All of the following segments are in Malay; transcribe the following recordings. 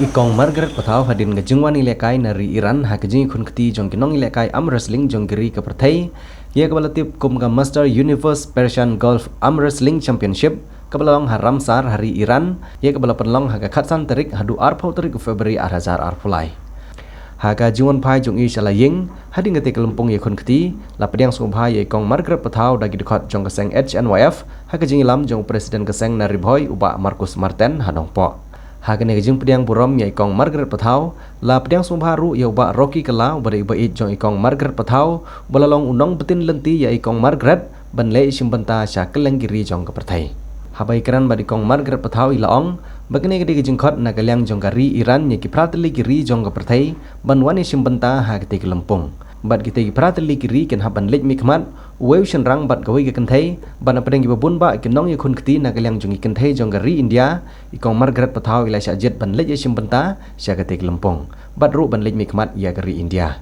Ikong Margaret Pathau hadin ngejengwan ilekai nari Iran hakejing kun keti jong kinong ilekai am wrestling jong geri ke pertai ia kebalatip kum ga Master Universe Persian Golf Arm Wrestling Championship kebalong haram sar hari Iran ia kebalapan long haga khatsan terik hadu arpau terik Februari arhazar arpulai haga jungwan pai jong i shalaying hadin ngete kelempung ye kun keti lapdiang subhai ikong Margaret Pathau dagi dekat jong keseng HNYF hakejing ilam jong presiden keseng nari boy uba Marcus Martin hadong po Hagan yang pediang buram ya ikong Margaret Pathau la pediang sumbaru ya ubah Rocky Kala ubah ibait jong ikong Margaret Pathau balalong unong betin lenti ya ikong Margaret banle simbenta syakel giri jong kepertai habai keran badi ikong Margaret Pathau ilaong bagene gede jengkot nagaliang jong gari Iran ya kiprateli giri jong kepertai banwani simbenta ha gede kelempung bad kita prateli giri ken haban lej mikmat uweu senrang bad gawe ke kentai ban apeng ibabun ba kenong ye kun keti nagaliang jong kentai jong gari India ikong Margaret Pathau ila syajet ban lej simbenta sya gede kelempung bad ru ban lej mikmat ya gari India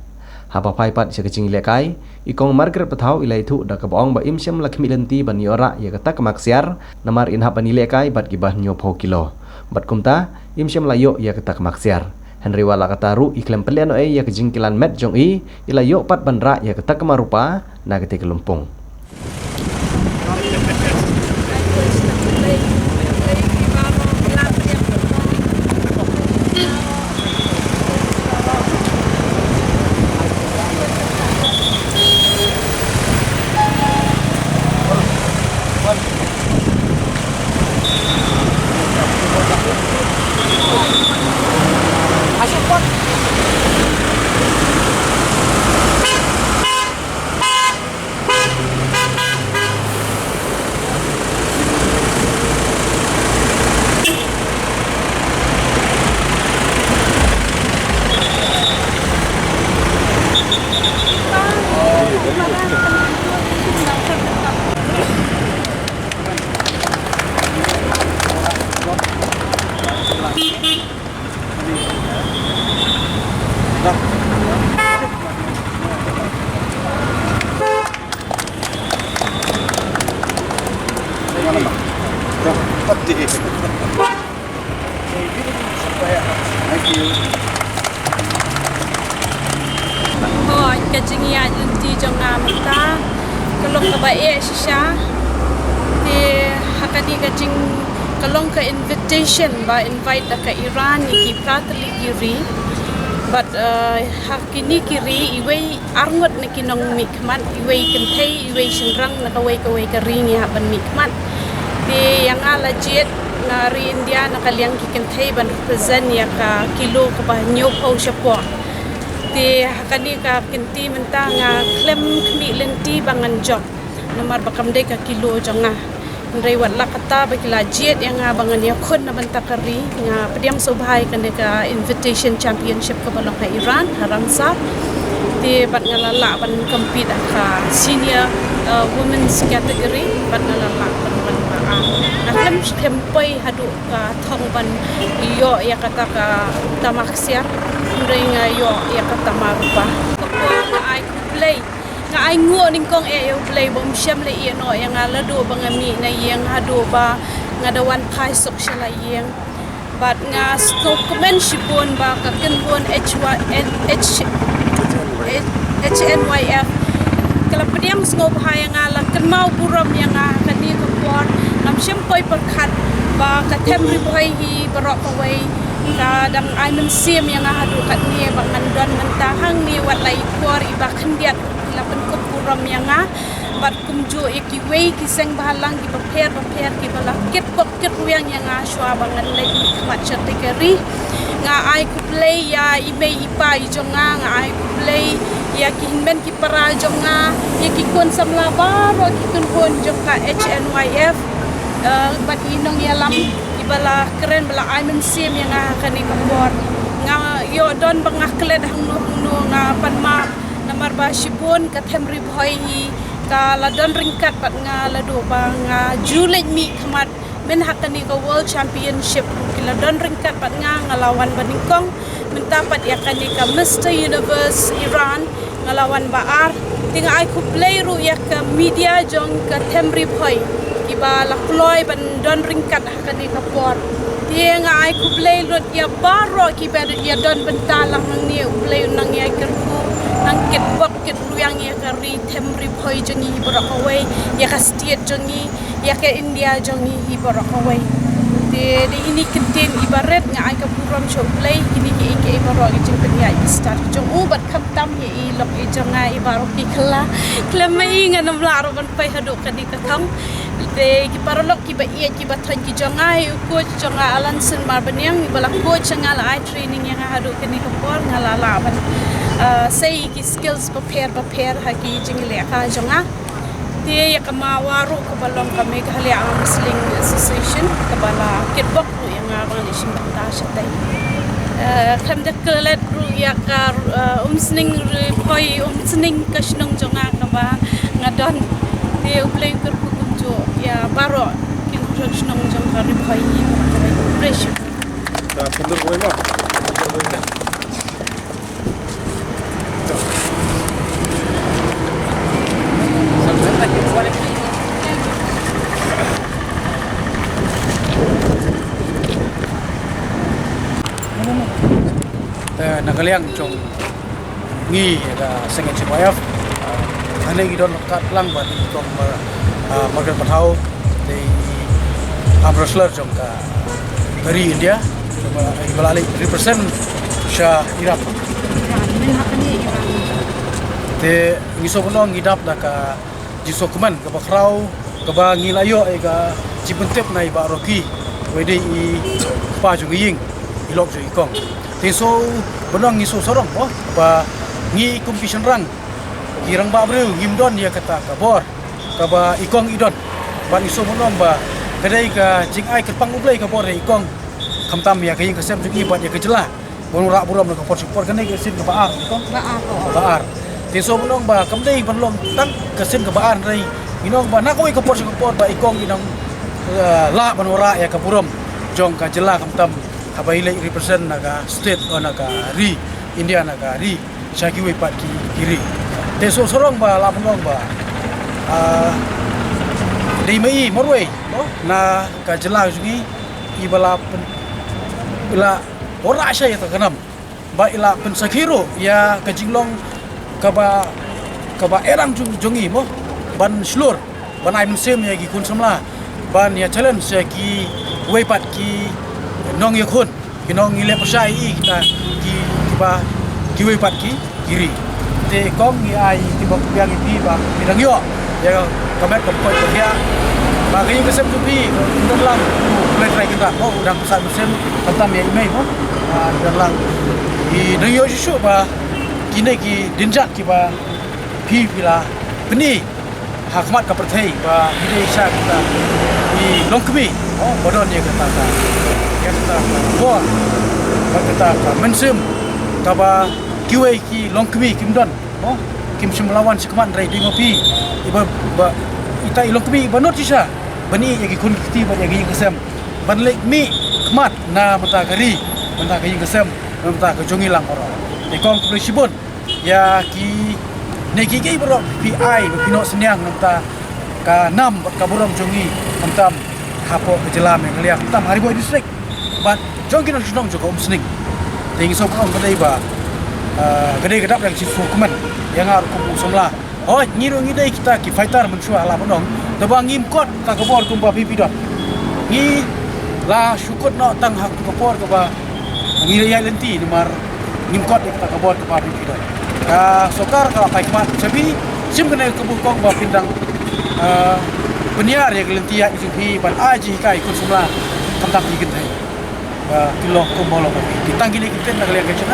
haba pai pat sya kecing lekai ikong Margaret Pathau ila itu da kabong ba imsyam lakmi lenti ban yora ya kata kemaksiar namar inha ban lekai bad gibah nyo pau kilo bad kumta imsyam layo ya kata kemaksiar Henry wala kataru iklan pelian oi ya kejingkilan met jong i ila yo pat bandra ya kata kemarupa na kete kelumpung Kajingian inti jonga mata kalong kabae shisha di hakadi kajing kalong ka invitation ba invite ka Iran ki pratli giri but hakini kiri iwe arngot na kinong mikmat iwe kentay iwe shinrang na kaway ka rini haban mikmat di yang ala jet na ri India na kaliang ki kentay ban represent ya ka kilo ka ba nyo pau syapo di hakani ka kinti menta nga klem kmi lenti bangan job namar bakam de ka kilo jonga ndai wat lakata bakila jet yang bangan ya khun na banta kari nga pediam sobhai kan de ka invitation championship ka balong ka Iran haramsa di bat ngalala ban compete ka senior women's category bat ngalala ban na klem pai hadu ka thong ban yo ya kata ka tamaksiar ndai nga yo ya kata marupa ko nga ai play nga ai ngo ning kong yo play bom syam le ye no yang ala do bangami na yang hadu ba nga dawan kai sok shala yang bat nga stockmanshipon ba ka kenbon HNYF kala pediang ngop ha yang ala kenmau buram yang kani ko por nam syam poi perkhat ba ka temri boy hi barok away kadang ay mensim yang hadu kat ni bangan don mentahang ni walai por iba khendiat lapan ko puram yang bat kumjo ikiwei kiseng bahalang ki prepare ki bala kit pocket yang shwa bangan lek mat certikeri nga ai ku play ya ibe ipa ijonga nga ai ku play ya ki hinben ki para jonga ya ki kon samla baro ki kun joka HNYF bat inong yalam bala keren bala aimen sim yang kani kapor nga yo don bangaklet hangno nga panma namar ba shibun ka themri bhoi ka ladon ringkat bat nga ladu ba nga julej mi khamat men hakani ka world championship kila don ringkat bat nga ngalawan baningkong mentapat yakani ka Mr Universe Iran ngalawan baar Tinga ai ku play ru ya ka media jong ka temri phoi kiba la ploy ban don ringkat hakani ka por. Tinga ai ku play ru ya baro kiba ya don bentalang nang ni play nang ya kerku nang ket bok ket ruyang ya ka ri temri phoi jongi borok away ya ka state jongi ya ka India jongi hi borok away. Di ini kentin ibarat nga ay kapuram show play ini ki ike ibarok ijeng penya start jong ubat kaptam ye ilok ijeng nga ibarok ikla klamai nga namlaro ban pai hadu kadi kakam de ki parolok ki ba iya ki bathan ki jongai coach jonga alansen marbanyang ibala coach nga la ai training yang hadu kani kapor nga la ban say ki skills prepare haki ijeng le ka jonga dia kamawaru kabalong kami Meghalaya Muslim Association kabala kitbok yang ngarang di Simbata Shatay. Kami dekelat ru ya kar umsning poi umsning kasnong jonga kaba ngadon dia uplay kerkukunjo ya baro kin kasnong jonga ri poi pressure. Tak pendur boy mah. Nakaliang trong ngi da sengen chwayaf ane gidon kat lang ban trong magar pathau de amrosler trong ka dari India cuma balali represent sha Iraq te ngiso bonong ngidap da ka jiso kuman ka bakrau ka ba ngilayo ai ka jibentep nai ba roki wede I pa ju ying ilok ju ikong teso bonong ngiso sorong ba ngi competition rang kirang ba breu ngimdon dia kata ka bor ka ba ikong idon ba ngiso bonong ba kadai ka jing ai ke pang ublai ka bor ikong kamtam ya kayin kesem jugi ba ya kejela bonora buram ka por support kanai ke sin ka baar ikong baar teso bonong ba kamdai bonlong tang kesin ka baar rai inong ba nakoi ka por support ba ikong inong la bonora ya ka buram jong ka jela kamtam abaile represent naga state naga ri India naga ri syaki we pat kiri teso sorong ba la bonong ba dei mai morwe na ka jela jugi ibala ila ora saya ta kanam ba ila pen sakiro ya ka jinglong ka ba erang jongi mo ban slur ban ai sem ya gi kun samla ban ya challenge ya ki we pat ki nong yakun kinong ile persai kita ki we pat ki kiri te kong ni ai ti bok yang ti ba bidang yo ya kamet ko ko ya ba kayo kesem tu pi ndon lang play try kita oh udang pesat musim tantam ya imei mo ndon lang I dang yo shu ba kine ki dinjat ki ba pi pila beni hakmat ka perthai ba hide sha kita I longkmi oh bodon ya kata bo ba kata mensum ka ba kiwe ki longkmi kimdon oh kim simlawan sekman rai di ngopi iba ba ita ilongkmi ba not sha bani yagi kun kiti ba yagi kesem ban lek mi kmat na mata kari mata kayi kesem mata ka jongi lang oro e kong presibon ya ki neki ki bro pi ai pino senyang mata ka nam ka borom jongi mata hapo kejelam yang liak tam hari boy distrik bat jongi nak sunong joko sning ting so kong kadai ba gede gedap yang sifu kuman yang ar kubu somla oh ngiru ngidai kita ki fighter mensua ala bonong dabang ngimkot ka kabor kumba pipidot ngi la syukut no tang hak kabor ka ba ngi ya lenti nimar ngimkot ka kabor ka pipidot ka sokar ka paikmat sabi sim kena kubu kong ba pindang peniar ya lenti ya isuhi ban aji kai kun semla kantak digin hai kilo kumbolo kita gini kita nak lihat kecil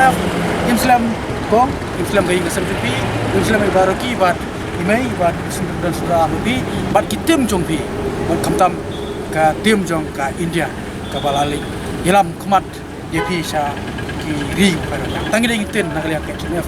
Islam kong Islam gaya kesem jupi Islam baroki bat imei bat dan surah amubi bat kitim jongpi bat kamtam ka tim jong ka India ka balali ilam kmat yepi sha ki ri pada tangi ding tin nak lihat kecil